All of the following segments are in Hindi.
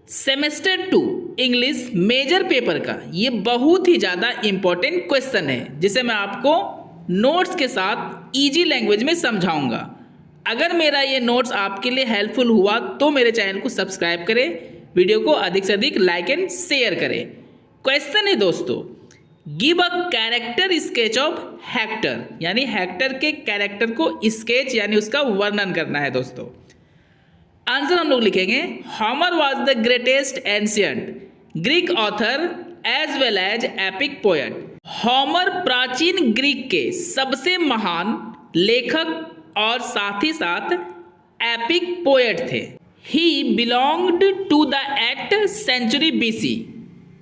सेमेस्टर 2 इंग्लिश मेजर पेपर का ये बहुत ही ज़्यादा इम्पोर्टेंट क्वेश्चन है जिसे मैं आपको नोट्स के साथ इजी लैंग्वेज में समझाऊंगा। अगर मेरा ये नोट्स आपके लिए हेल्पफुल हुआ तो मेरे चैनल को सब्सक्राइब करें, वीडियो को अधिक से अधिक लाइक एंड शेयर करें। क्वेश्चन है दोस्तों, give a character sketch of vector, यानी हेक्टर के कैरेक्टर को स्केच यानी उसका वर्णन करना है दोस्तों। आंसर हम लोग लिखेंगे, Homer was the greatest ancient Greek author as well as epic poet. Homer प्राचीन ग्रीक के सबसे महान लेखक और साथ ही साथ एपिक पोएट थे। He belonged to the 8th century BC।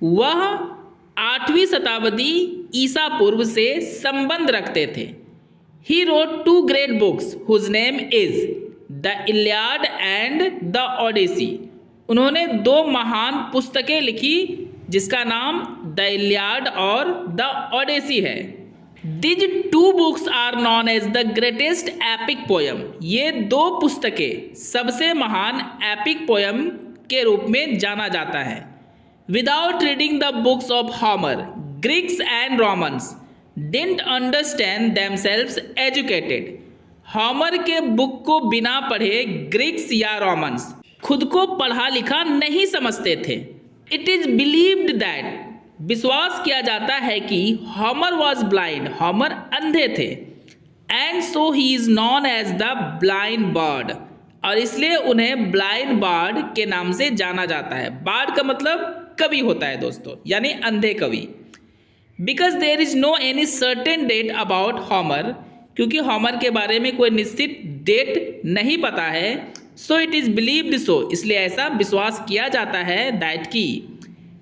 वह 8वीं शताब्दी ईसा पूर्व से संबंध रखते थे। He wrote 2 great books whose name is the Iliad and the Odyssey. उन्होंने 2 महान पुस्तकें लिखी जिसका नाम द इलियाड और द ओडेसी है। These 2 books are known as the greatest epic poem. ये 2 पुस्तकें सबसे महान एपिक पोयम के रूप में जाना जाता है। Without reading the books of Homer, Greeks and Romans didn't understand themselves educated. Homer के बुक को बिना पढ़े ग्रीक्स या रोमन्स खुद को पढ़ा लिखा नहीं समझते थे। इट इज बिलीव्ड दैट, विश्वास किया जाता है कि होमर वॉज ब्लाइंड, होमर अंधे थे। And so he is known as the blind bard, और इसलिए उन्हें ब्लाइंड बर्ड के नाम से जाना जाता है। बर्ड का मतलब कवि होता है दोस्तों, यानी अंधे कवि। Because there is no any certain date about Homer, क्योंकि होमर के बारे में कोई निश्चित डेट नहीं पता है। So it is believed so, इसलिए ऐसा विश्वास किया जाता है दैट की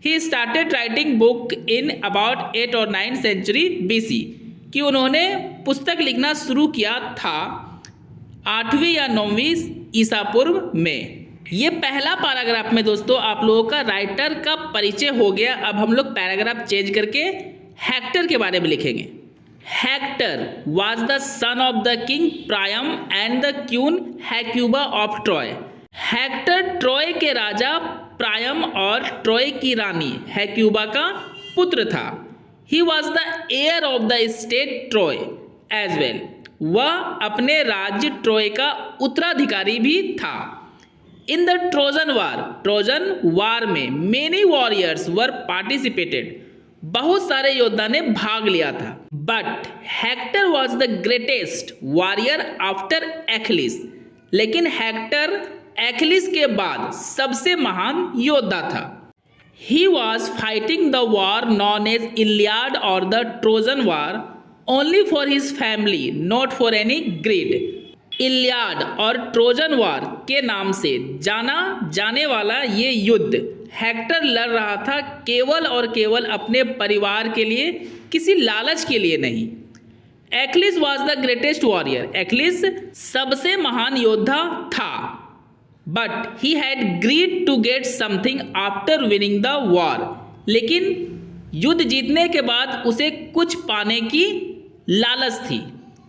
he started writing book in about 8 और 9 सेंचुरी BC, कि उन्होंने पुस्तक लिखना शुरू किया था 8वीं या 9वीं ईसा पूर्व में। ये पहला पैराग्राफ में दोस्तों आप लोगों का राइटर का परिचय हो गया। अब हम लोग पैराग्राफ चेंज करके हेक्टर के बारे में लिखेंगे। Hector was the son of the king Priam and the queen Hecuba of Troy। Hector Troy के राजा प्रायम और ट्रॉय की रानी हेक्यूबा का पुत्र था। He was the heir of the state Troy as well। वह अपने राज्य ट्रॉय का उत्तराधिकारी भी था। In the Trojan War, Trojan war में many warriors were participated, बहुत सारे योद्धा ने भाग लिया था। But Hector was the greatest warrior after Achilles, लेकिन हेक्टर एक्लिस के बाद सबसे महान योद्धा था। He was fighting the war known as Iliad और the Trojan war only for his family, not for any greed. Iliad और ट्रोजन वॉर के नाम से जाना जाने वाला ये युद्ध हेक्टर लड़ रहा था केवल और केवल अपने परिवार के लिए, किसी लालच के लिए नहीं। Achilles was the greatest warrior, Achilles सबसे महान योद्धा था। But he had greed to get something after winning the war, लेकिन युद्ध जीतने के बाद उसे कुछ पाने की लालच थी।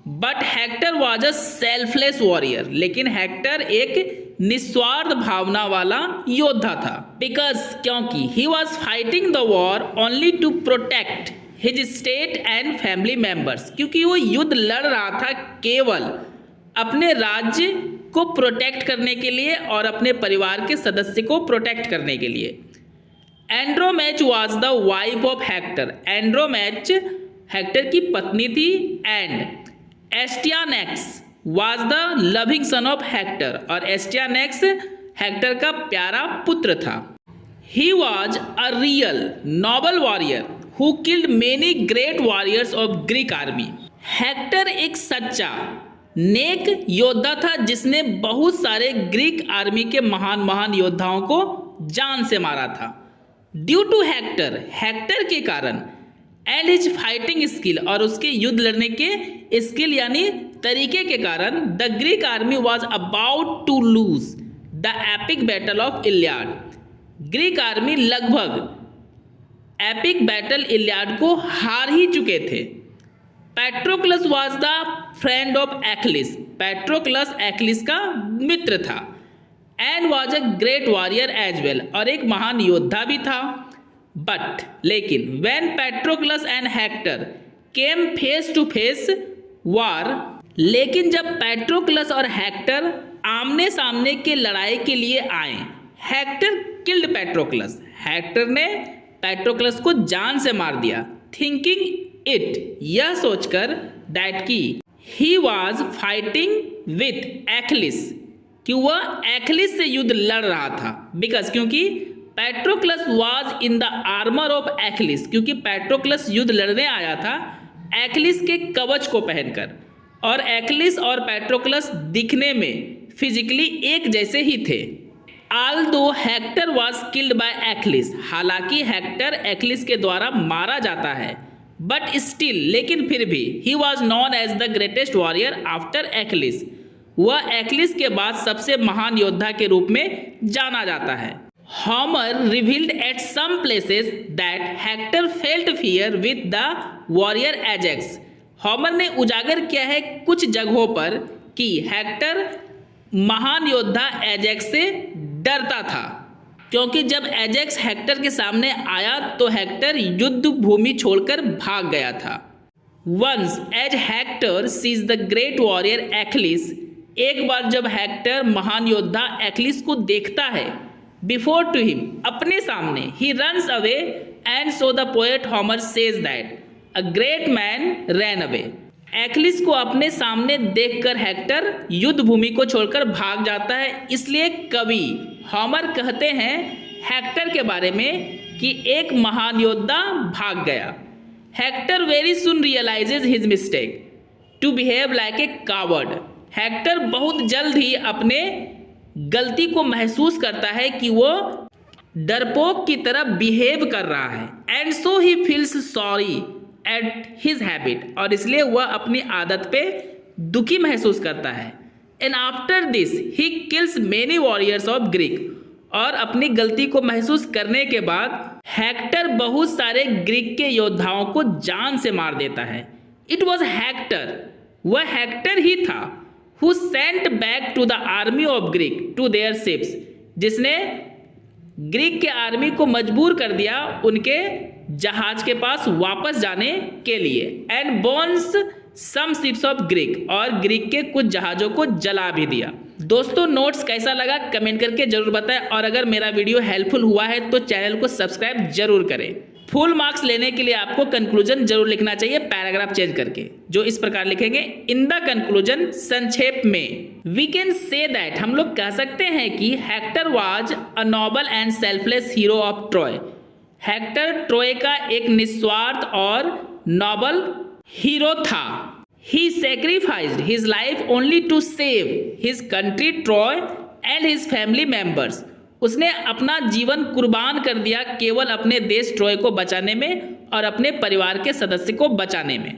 But Hector was a selfless warrior, लेकिन हेक्टर एक निस्वार्थ भावना वाला योद्धा था। बिकॉज, क्योंकि he was fighting the war only to protect his state and family members, क्योंकि वो युद्ध लड़ रहा था केवल अपने राज्य को प्रोटेक्ट करने के लिए और अपने परिवार के सदस्य को प्रोटेक्ट करने के लिए। Andromache was the wife of Hector, Andromache Hector की पत्नी थी। And Astyanax was the loving son of Hector, और एस्टियानेक्स हेक्टर का प्यारा पुत्र था। He was a real noble warrior who killed many great warriors of Greek army। Hector एक सच्चा नेक योद्धा था जिसने बहुत सारे ग्रीक आर्मी के महान महान योद्धाओं को जान से मारा था। ड्यू टू हेक्टर, हेक्टर के कारण, एंड हिज फाइटिंग स्किल, और उसके युद्ध लड़ने के स्किल यानी तरीके के कारण, the Greek army was about to lose the epic battle of Iliad. Greek army लगभग एपिक बैटल इलियाड को हार ही चुके थे। Patroclus was the friend of Achilles, Patroclus Achilles का मित्र था। And was a great warrior as well, और एक महान योद्धा भी था। बट लेकिन when Patroclus and Hector came face to face war, लेकिन जब पैट्रोक्लस और हेक्टर आमने सामने के लड़ाई के लिए आए, हेक्टर किल्ड पैट्रोक्लस, हेक्टर ने पैट्रोक्लस को जान से मार दिया। थिंकिंग इट, यह सोचकर दैट की ही वॉज फाइटिंग विथ एक्लिस, कि वह एक्लिस से युद्ध लड़ रहा था। बिकॉज क्योंकि Patroclus was in the armour of Achilles, क्योंकि पैट्रोक्लस युद्ध लड़ने आया था एक्लिस के कवच को पहनकर, और एक्लिस और पैट्रोक्लस दिखने में फिजिकली एक जैसे ही थे। Aldous Hector was killed by Achilles, हालांकि हेक्टर एक्लिस के द्वारा मारा जाता है, बट स्टिल, लेकिन फिर भी, he was known as the greatest warrior after Achilles, वह एक्लिस के बाद सबसे महान योद्धा के रूप में जाना जाता है। Homer revealed at some places that Hector felt fear with the warrior Ajax, Homer ने उजागर किया है कुछ जगहों पर कि हेक्टर महान योद्धा एजेक्स से डरता था, क्योंकि जब एजेक्स हेक्टर के सामने आया तो हेक्टर युद्ध भूमि छोड़कर भाग गया था। Once as Hector sees the great warrior Achilles, एक बार जब हेक्टर महान योद्धा एक्लिस को देखता है, बिफोर टू हिम, अपने सामने, he runs away and so the poet Homer says that a great man ran away, Achilles को अपने सामने देखकर हेक्टर युद्ध भूमि को छोड़कर भाग जाता है। इसलिए कवि होमर कहते हैं हेक्टर के बारे में कि एक महान योद्धा भाग गया। Hector very soon realises his mistake to behave like a coward, Hector बहुत जल्द ही अपने गलती को महसूस करता है कि वो डरपोक की तरह बिहेव कर रहा है। And so he feels sorry at his habit, और इसलिए वह अपनी आदत पे दुखी महसूस करता है। And after this he kills many warriors of Greek, और अपनी गलती को महसूस करने के बाद हेक्टर बहुत सारे ग्रीक के योद्धाओं को जान से मार देता है। इट वॉज हेक्टर, वह हेक्टर ही था, who sent back to the army of Greek to their ships, जिसने ग्रीक के आर्मी को मजबूर कर दिया उनके जहाज के पास वापस जाने के लिए। And burns some ships of Greek, और ग्रीक के कुछ जहाज़ों को जला भी दिया। दोस्तों, नोट्स कैसा लगा कमेंट करके जरूर बताएं, और अगर मेरा वीडियो हेल्पफुल हुआ है तो चैनल को सब्सक्राइब जरूर करें। फुल मार्क्स लेने के लिए आपको कंक्लूजन जरूर लिखना चाहिए, पैराग्राफ चेंज करके, जो इस प्रकार लिखेंगे। इन द कंक्लूजन, संक्षेप में, वी कैन से दैट, हम लोग कह सकते हैं कि Hector was a noble and selfless hero of Troy, Hector Troy का एक निस्वार्थ और नोबल हीरो था। He sacrificed his life only to save his country Troy and his family members, उसने अपना जीवन कुर्बान कर दिया केवल अपने देश ट्रॉय को बचाने में और अपने परिवार के सदस्य को बचाने में।